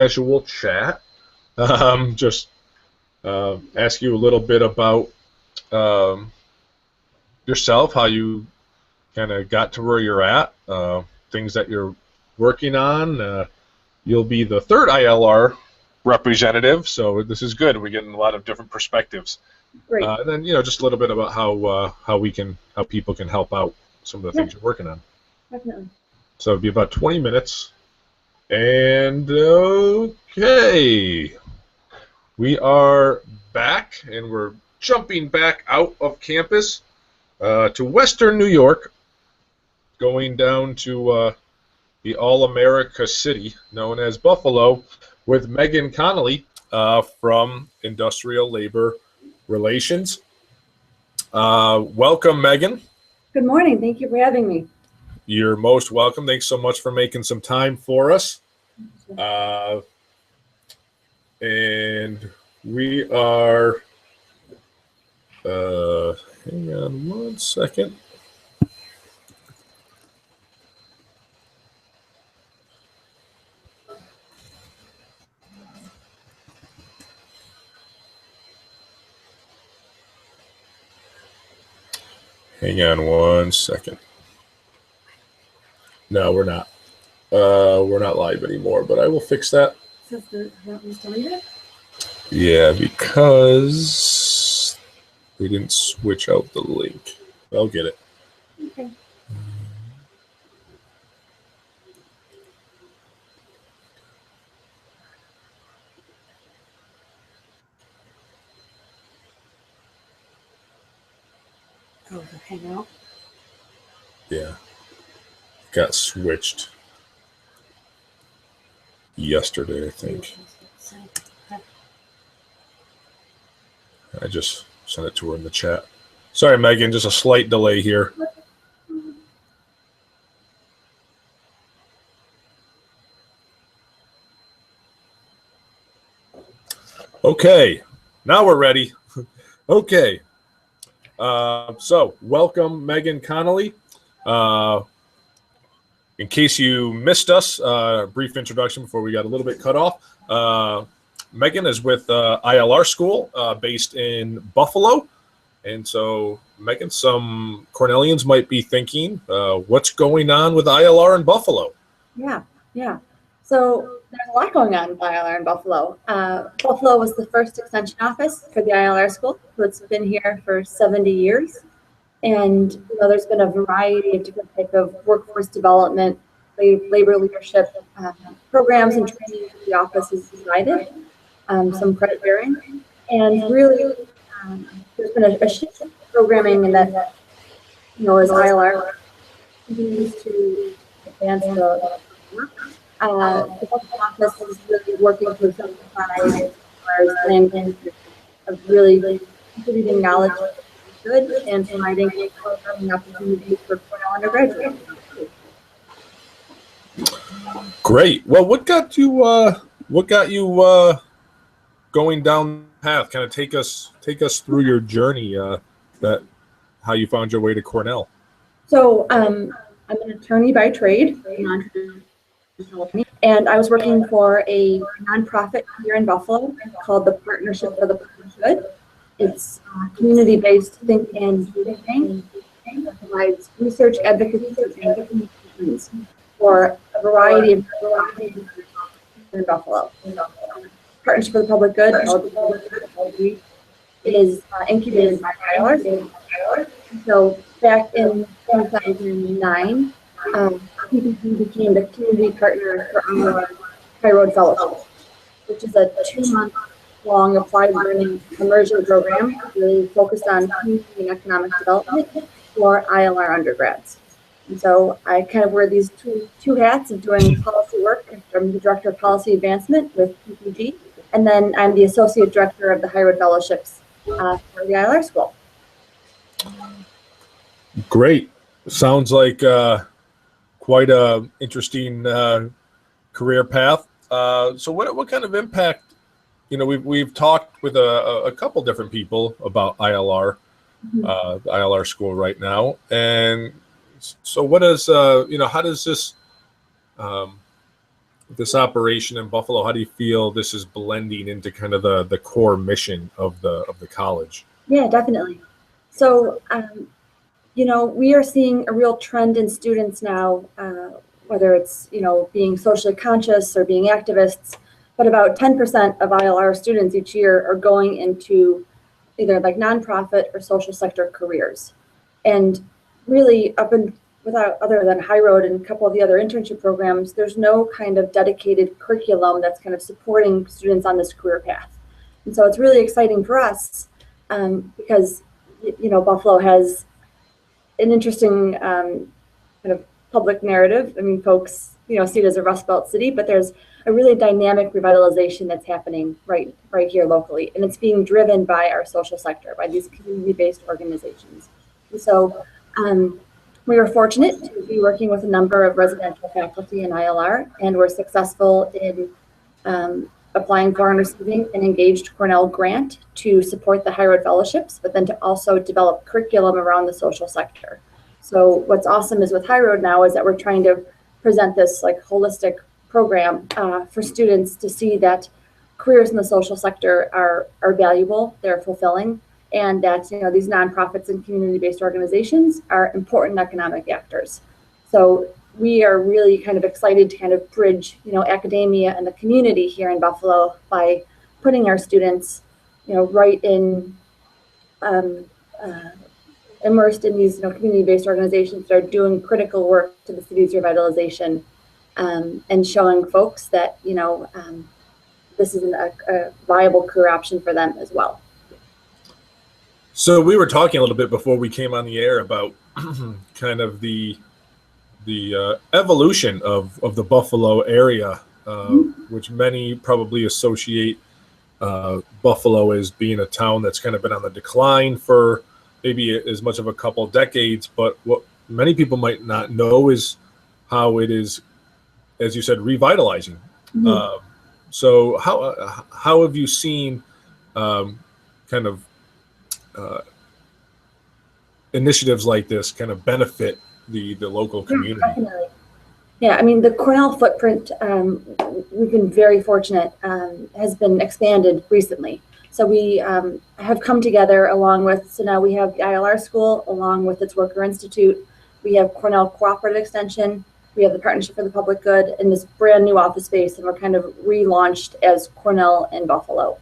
casual chat. Just ask you a little bit about um, yourself, how you kind of got to where you're at, things that you're working on. You'll be the third ILR representative, so this is good. We're getting a lot of different perspectives. Great. And then just a little bit about how people can help out some of the things you're working on. Definitely. So it'll be about 20 minutes. And okay, we are back, and we're jumping back out of campus to Western New York, going down to the All-America city known as Buffalo, with Megan Connelly from Industrial Labor Relations. Welcome, Megan. Good morning. Thank you for having me. You're most welcome. Thanks so much for making some time for us. And we are, hang on one second. Hang on one second. No, we're not. We're not live anymore, but I will fix that. Yeah, because they didn't switch out the link. I'll get it. Okay. Oh, the hangout. Yeah. Got switched yesterday, I think. I just sent it to her in the chat. Sorry, Megan, just a slight delay here. Okay, now we're ready. Okay. So, welcome, Megan Connelly. In case you missed us, brief introduction before we got a little bit cut off. Megan is with ILR School based in Buffalo. And so, Megan, some Cornellians might be thinking, what's going on with ILR in Buffalo? Yeah. So there's a lot going on with ILR in Buffalo. Buffalo was the first extension office for the ILR School, so it's been here for 70 years. And there's been a variety of different type of workforce development, labor leadership programs and training that the office has provided, some credit bearing. And really, there's been a shift in programming in that, as ILR continues to advance the work. The office is really working to simplify and of really contributing knowledge good and providing programming opportunities for Cornell undergraduates. Great. Well, what got you going down the path? Kind of take us through your journey, that how you found your way to Cornell. So I'm an attorney by trade, and I was working for a nonprofit here in Buffalo called the Partnership for the Public Good. It's community-based think and do tank that provides research, advocacy, and communications for a variety of in Buffalo. Partnership for the Public Good is incubated by ILR. So back in 2009, PPG became the community partner for our High Road Fellowship, which is a 2-month-long applied learning immersion program really focused on community and economic development for ILR undergrads. And so I kind of wear these two hats of doing policy work. I'm the Director of Policy Advancement with PPG, and then I'm the Associate Director of the High Road Fellowships for the ILR School. Great. Sounds like quite a interesting career path. So what kind of impact, we've talked with a couple different people about ILR, the ILR School right now. And so what is, how does this this operation in Buffalo, how do you feel this is blending into kind of the core mission of the college? Yeah, definitely. So, we are seeing a real trend in students now, whether it's, being socially conscious or being activists, but about 10% of ILR students each year are going into either like nonprofit or social sector careers. And really without other than High Road and a couple of the other internship programs, there's no kind of dedicated curriculum that's kind of supporting students on this career path. And so it's really exciting for us because, Buffalo has an interesting kind of public narrative. I mean, folks, see it as a Rust Belt city, but there's a really dynamic revitalization that's happening right here locally, and it's being driven by our social sector, by these community-based organizations. And so we were fortunate to be working with a number of residential faculty in ILR, and we're successful in applying for and receiving an engaged Cornell grant to support the High Road Fellowships, but then to also develop curriculum around the social sector. So what's awesome is with High Road now is that we're trying to present this like holistic program for students to see that careers in the social sector are valuable, they're fulfilling, and that these nonprofits and community-based organizations are important economic actors. So we are really kind of excited to kind of bridge academia and the community here in Buffalo by putting our students right in immersed in these community-based organizations that are doing critical work to the city's revitalization, and showing folks that this is a viable career option for them as well. So we were talking a little bit before we came on the air about kind of the evolution of the Buffalo area, which many probably associate Buffalo as being a town that's kind of been on the decline for maybe as much of a couple decades. But what many people might not know is how it is, as you said, revitalizing. Mm-hmm. So how have you seen kind of initiatives like this kind of benefit the local community? Definitely. Yeah, I mean, the Cornell footprint, we've been very fortunate, has been expanded recently. So we have come together so now we have the ILR School along with its Worker Institute. We have Cornell Cooperative Extension. We have the Partnership for the Public Good in this brand new office space, and we're kind of relaunched as Cornell in Buffalo.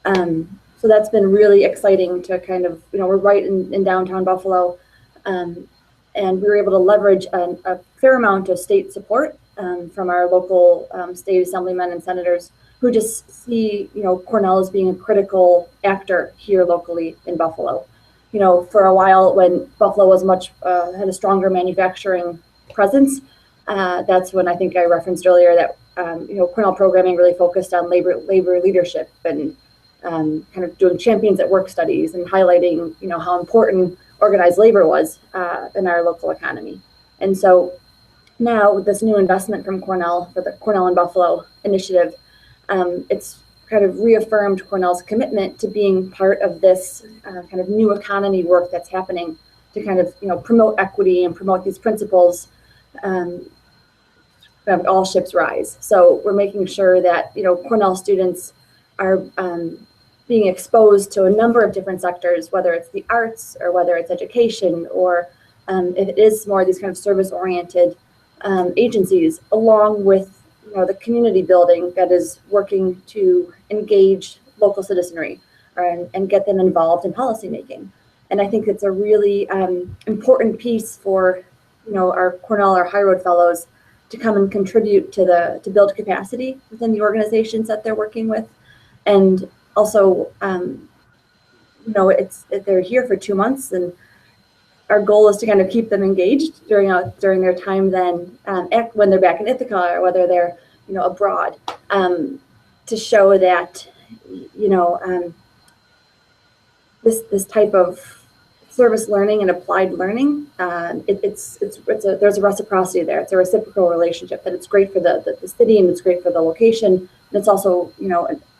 So that's been really exciting to kind of, we're right in downtown Buffalo. And we were able to leverage a fair amount of state support from our local state assemblymen and senators who just see, Cornell as being a critical actor here locally in Buffalo. For a while when Buffalo was had a stronger manufacturing presence, that's when I think I referenced earlier that, Cornell programming really focused on labor leadership and kind of doing champions at work studies and highlighting, how important organized labor was in our local economy. And so now with this new investment from Cornell for the Cornell in Buffalo initiative, it's kind of reaffirmed Cornell's commitment to being part of this kind of new economy work that's happening to kind of, promote equity and promote these principles. All ships rise. So we're making sure that, Cornell students are being exposed to a number of different sectors, whether it's the arts or whether it's education, or if it is more of these kind of service-oriented agencies, along with the community building that is working to engage local citizenry and get them involved in policymaking. And I think it's a really important piece for our Cornell or High Road fellows to come and contribute to build capacity within the organizations that they're working with. And also, they're here for 2 months, and our goal is to kind of keep them engaged during their time then, when they're back in Ithaca or whether they're abroad, to show that this type of service learning and applied learning, there's a reciprocity there. It's a reciprocal relationship, that it's great for the city and it's great for the location, and it's also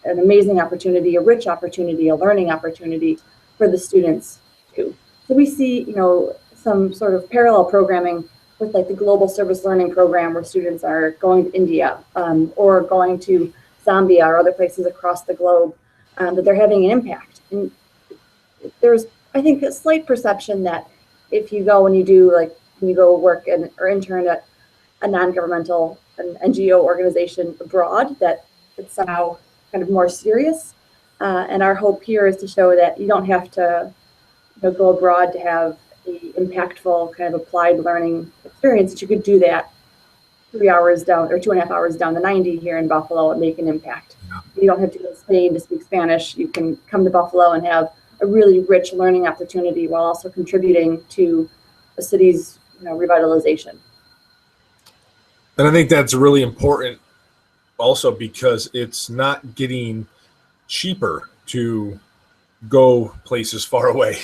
an amazing opportunity, a rich opportunity, a learning opportunity for the students too. So we see some sort of parallel programming with like the Global Service Learning Program, where students are going to India or going to Zambia or other places across the globe, that they're having an impact. And there's, I think, a slight perception that if you go and you do like, when you go work or intern at a non-governmental, an NGO organization abroad, that it's somehow kind of more serious. And our hope here is to show that you don't have to go abroad to have a impactful kind of applied learning experience. That you could do that 3 hours down or 2.5 hours down the 90 here in Buffalo and make an impact. Yeah. You don't have to go to Spain to speak Spanish. You can come to Buffalo and have a really rich learning opportunity while also contributing to the city's revitalization. And I think that's really important also because it's not getting cheaper to go places far away.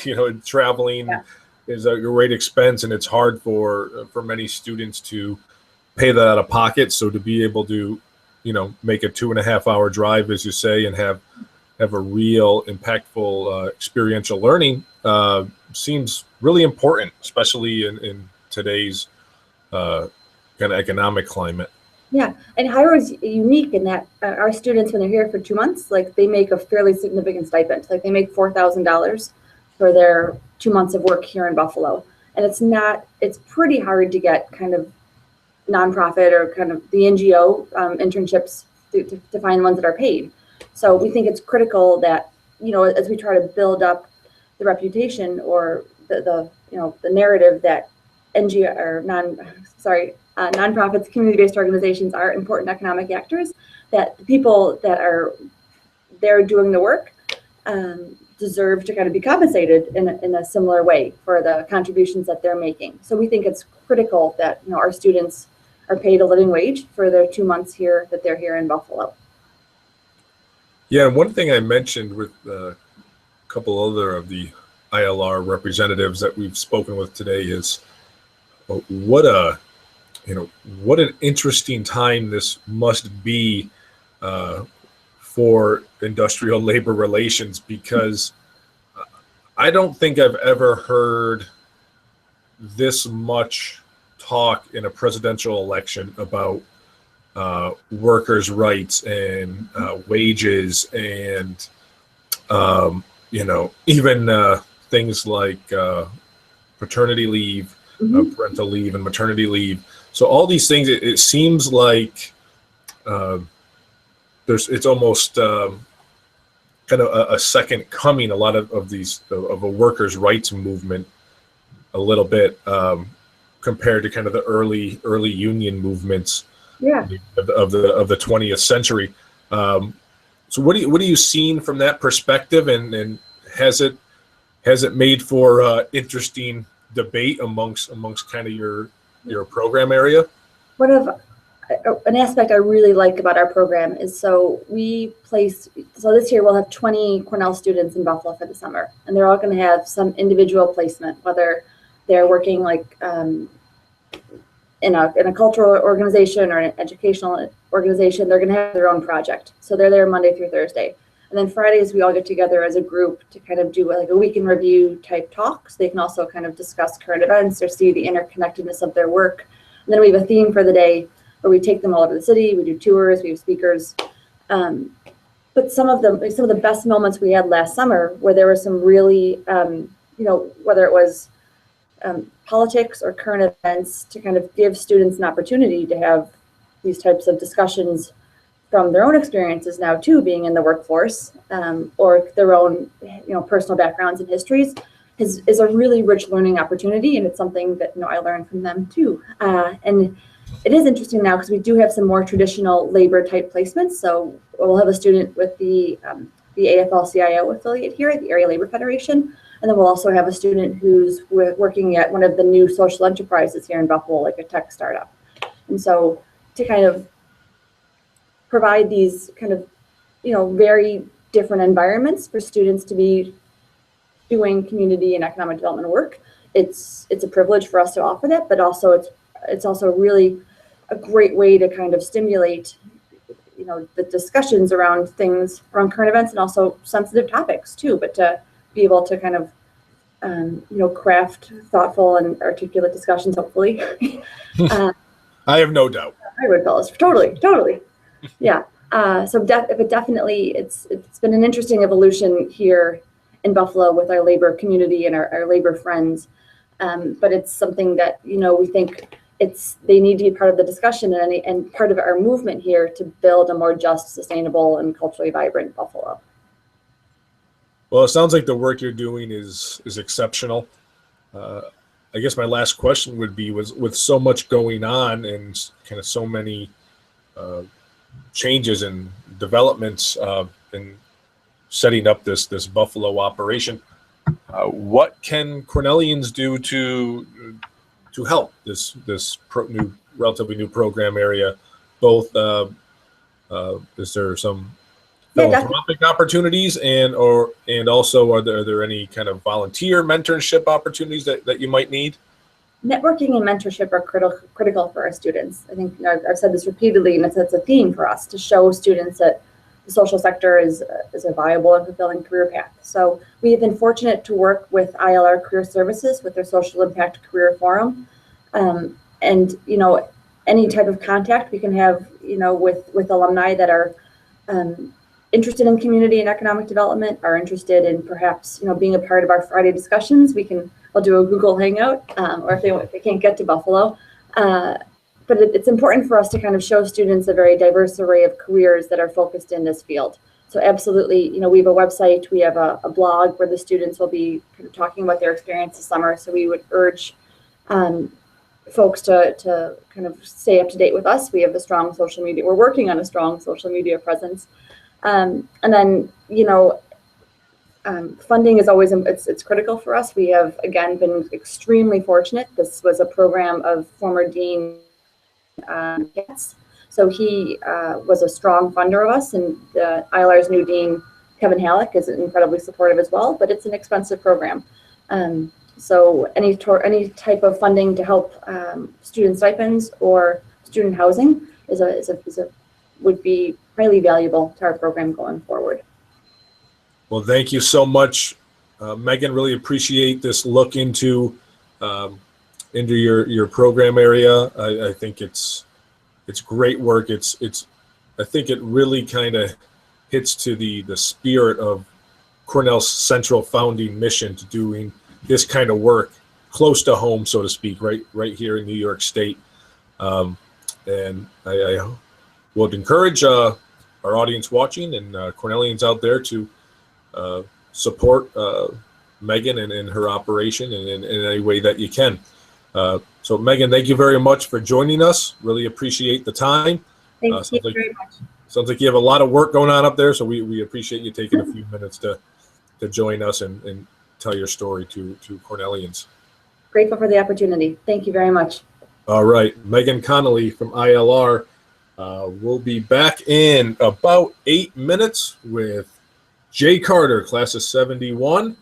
Traveling is a great expense, and it's hard for many students to pay that out of pocket. So to be able to, make a 2.5 hour drive, as you say, and have a real impactful experiential learning seems really important, especially in today's kind of economic climate. Yeah, and Hyr's unique in that our students, when they're here for 2 months, like they make a fairly significant stipend. Like they make $4,000 for their 2 months of work here in Buffalo. And it's pretty hard to get kind of nonprofit or kind of the NGO internships to find ones that are paid. So we think it's critical that, as we try to build up the reputation or the narrative that NGO or nonprofits, community-based organizations are important economic actors, that the people that are there doing the work deserve to kind of be compensated in a similar way for the contributions that they're making. So we think it's critical that our students are paid a living wage for their 2 months here that they're here in Buffalo. Yeah, and one thing I mentioned with a couple other of the ILR representatives that we've spoken with today is what an interesting time this must be for industrial labor relations, because I don't think I've ever heard this much talk in a presidential election about workers' rights and wages and even things like paternity leave, parental leave, and maternity leave. So all these things, it seems like it's almost kind of a second coming. A lot of a workers' rights movement, a little bit compared to kind of the early union movements of the 20th century. So what are you seeing from that perspective, and has it made for interesting debate amongst kind of your program area? An aspect I really like about our program is so this year we'll have 20 Cornell students in Buffalo for the summer, and they're all going to have some individual placement, whether they're working like in a cultural organization or an educational organization. They're going to have their own project. So they're there Monday through Thursday. And then Fridays, we all get together as a group to kind of do like a week in review type talk. So they can also kind of discuss current events or see the interconnectedness of their work. And then we have a theme for the day where we take them all over the city. We do tours, we have speakers. But some of the best moments we had last summer, where there were some really, whether it was politics or current events, to kind of give students an opportunity to have these types of discussions from their own experiences now too, being in the workforce, or their own personal backgrounds and histories, is a really rich learning opportunity, and it's something that I learned from them too. And it is interesting now because we do have some more traditional labor type placements. So we'll have a student with the AFL-CIO affiliate here at the Area Labor Federation. And then we'll also have a student who's working at one of the new social enterprises here in Buffalo, like a tech startup. And so to kind of provide these kind of, very different environments for students to be doing community and economic development work, it's a privilege for us to offer that, but also it's also really a great way to kind of stimulate, the discussions around current events and also sensitive topics too, but to be able to kind of craft thoughtful and articulate discussions, hopefully. I have no doubt. Hybrid fellows, totally. Yeah. But definitely, it's been an interesting evolution here in Buffalo with our labor community and our labor friends. But it's something that we think they need to be part of the discussion and part of our movement here to build a more just, sustainable, and culturally vibrant Buffalo. Well, it sounds like the work you're doing is exceptional. I guess my last question would be: with so much going on and kind of so many changes and developments in setting up this Buffalo operation, what can Cornellians do to help this relatively new program area? Both is there some philanthropic opportunities and also are there any kind of volunteer mentorship opportunities that you might need? Networking and mentorship are critical for our students. I think I've said this repeatedly, and it's a theme for us to show students that the social sector is a viable and fulfilling career path. So we have been fortunate to work with ILR Career Services with their Social Impact Career Forum, and any type of contact we can have with alumni that are interested in community and economic development, are interested in perhaps being a part of our Friday discussions. I'll do a Google Hangout, or if they can't get to Buffalo. But it's important for us to kind of show students a very diverse array of careers that are focused in this field. So absolutely, we have a website, we have a blog where the students will be kind of talking about their experience this summer. So we would urge folks to kind of stay up to date with us. We have a strong social media. We're working on a strong social media presence. And then, funding is always, it's critical for us. We have, again, been extremely fortunate. This was a program of former Dean Katz. So he was a strong funder of us, and ILR's new dean, Kevin Halleck, is incredibly supportive as well, but it's an expensive program. So any type of funding to help student stipends or student housing would be highly valuable to our program going forward. Well, thank you so much, Megan. Really appreciate this look into your program area. I think it's great work. I think it really kind of hits to the spirit of Cornell's central founding mission to doing this kind of work close to home, so to speak, right here in New York State. And I would encourage our audience watching and Cornellians out there to support Megan and her operation in any way that you can. So Megan, thank you very much for joining us. Really appreciate the time. Thank you very much. Sounds like you have a lot of work going on up there, so we appreciate you taking a few minutes to join us and tell your story to Cornellians. Grateful for the opportunity. Thank you very much. All right, Megan Connelly from ILR. We'll be back in about 8 minutes with Jay Carter, class of 71,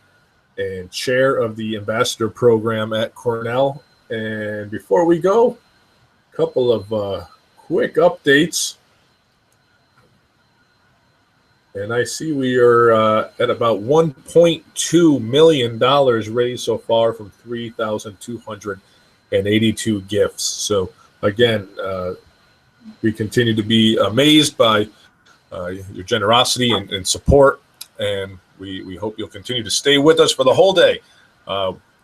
and chair of the ambassador program at Cornell. And before we go, a couple of quick updates. And I see we are at about $1.2 million raised so far from 3,282 gifts. So again, we continue to be amazed by your generosity and support, and we hope you'll continue to stay with us for the whole day.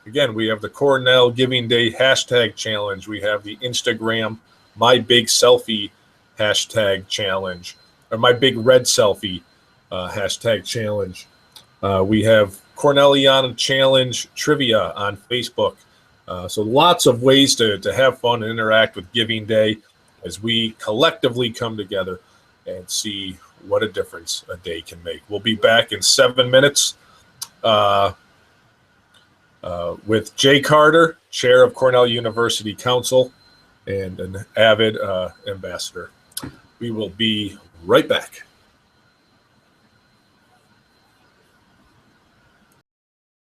Again, we have the Cornell Giving Day hashtag challenge. We have the Instagram My Big Selfie hashtag challenge, or My Big Red Selfie hashtag challenge. We have Cornelliana Challenge Trivia on Facebook. So lots of ways to have fun and interact with Giving Day as we collectively come together and see what a difference a day can make. We'll be back in 7 minutes with Jay Carter, chair of Cornell University Council and an avid ambassador. We will be right back.